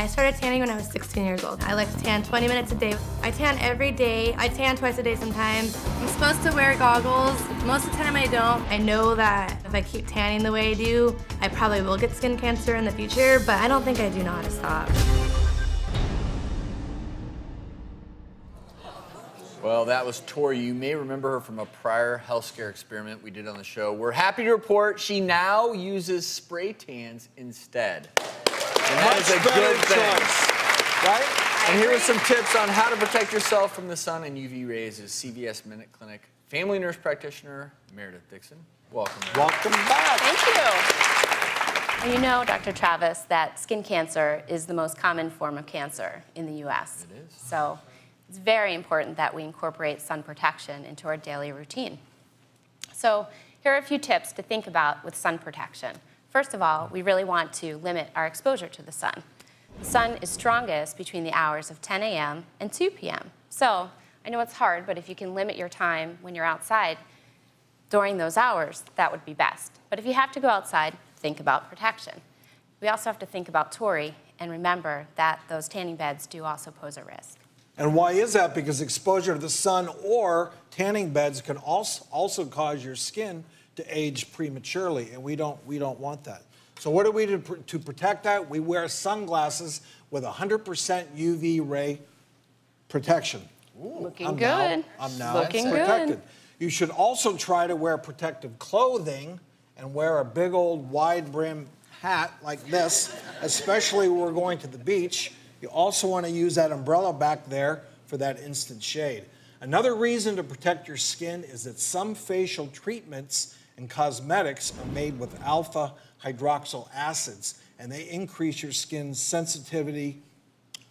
I started tanning when I was 16 years old. I like to tan 20 minutes a day. I tan every day. I tan twice a day sometimes. I'm supposed to wear goggles. Most of the time I don't. I know that if I keep tanning the way I do, I probably will get skin cancer in the future, but I don't think I do know how to stop. Well, that was Tori. You may remember her from a prior health scare experiment we did on the show. We're happy to report she now uses spray tans instead. And that is a good thing, right? And here are some tips on how to protect yourself from the sun and UV rays as CVS MinuteClinic family nurse practitioner Meredith Dixon. Welcome. Welcome back. Thank you. And you know, Dr. Travis, that skin cancer is the most common form of cancer in the U.S. It is. So it's very important that we incorporate sun protection into our daily routine. So here are a few tips to think about with sun protection. First of all, we really want to limit our exposure to the sun. The sun is strongest between the hours of 10 a.m. and 2 p.m. So I know it's hard, but if you can limit your time when you're outside during those hours, that would be best. But if you have to go outside, think about protection. We also have to think about Tori and remember that those tanning beds do also pose a risk. And why is that? Because exposure to the sun or tanning beds can also cause your skin to age prematurely, and we don't want that. So what do we do to protect that? We wear sunglasses with 100% UV ray protection. Looking good. I'm now Looking protected. good. You should also try to wear protective clothing and wear a big old wide brim hat like this, especially when we're going to the beach. You also want to use that umbrella back there for that instant shade. Another reason to protect your skin is that some facial treatments and cosmetics are made with alpha hydroxyl acids, and they increase your skin's sensitivity.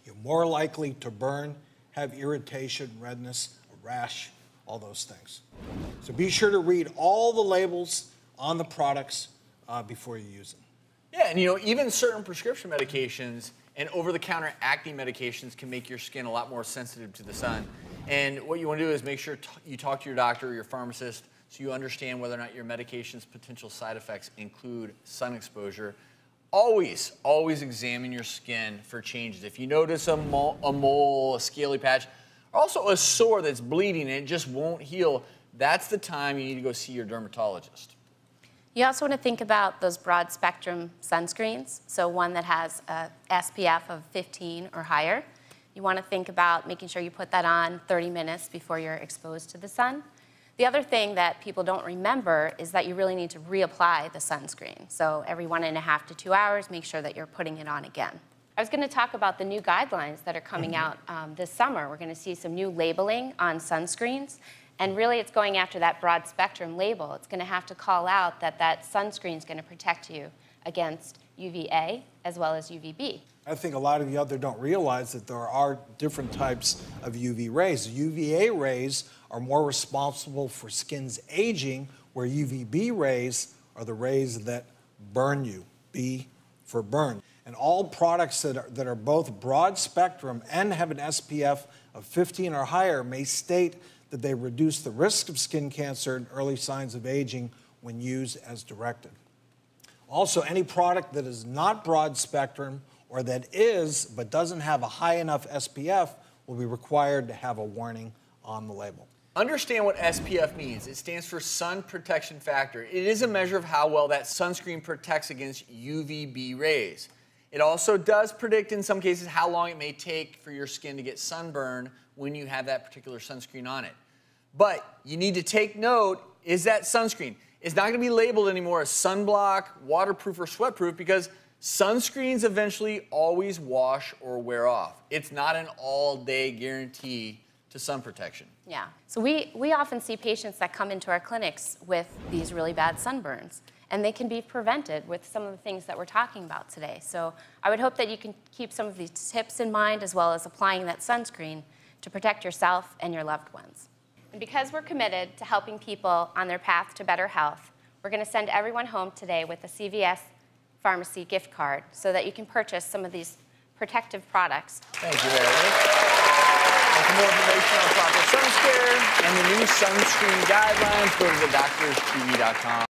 You're more likely to burn, have irritation, redness, a rash, all those things. So be sure to read all the labels on the products before you use them. Yeah, and you know, even certain prescription medications and over-the-counter acne medications can make your skin a lot more sensitive to the sun. And what you want to do is make sure you talk to your doctor or your pharmacist so you understand whether or not your medication's potential side effects include sun exposure. Always examine your skin for changes. If you notice a mole, a scaly patch, or also a sore that's bleeding and it just won't heal, that's the time you need to go see your dermatologist. You also want to think about those broad spectrum sunscreens, so one that has a SPF of 15 or higher. You want to think about making sure you put that on 30 minutes before you're exposed to the sun. The other thing that people don't remember is that you really need to reapply the sunscreen. So every 1.5 to 2 hours, make sure that you're putting it on again. I was going to talk about the new guidelines that are coming out this summer. We're going to see some new labeling on sunscreens. And really, it's going after that broad spectrum label. It's going to have to call out that that sunscreen is going to protect you against UVA as well as UVB. I think a lot of you out there don't realize that there are different types of UV rays. The UVA rays are more responsible for skin's aging, where UVB rays are the rays that burn you. B for burn. And all products that are both broad spectrum and have an SPF of 15 or higher may state that they reduce the risk of skin cancer and early signs of aging when used as directed. Also, any product that is not broad spectrum or that is but doesn't have a high enough SPF will be required to have a warning on the label. Understand what SPF means. It stands for Sun Protection Factor. It is a measure of how well that sunscreen protects against UVB rays. It also does predict, in some cases, how long it may take for your skin to get sunburn when you have that particular sunscreen on it. But you need to take note, is that sunscreen? It's not going to be labeled anymore as sunblock, waterproof, or sweatproof because sunscreens eventually always wash or wear off. It's not an all-day guarantee to sun protection. Yeah. So we often see patients that come into our clinics with these really bad sunburns, and they can be prevented with some of the things that we're talking about today. So I would hope that you can keep some of these tips in mind as well as applying that sunscreen to protect yourself and your loved ones. And because we're committed to helping people on their path to better health, we're going to send everyone home today with a CVS pharmacy gift card so that you can purchase some of these protective products. Thank you, Meredith. And for more information on proper sun care and the new sunscreen guidelines, go to thedoctorstv.com.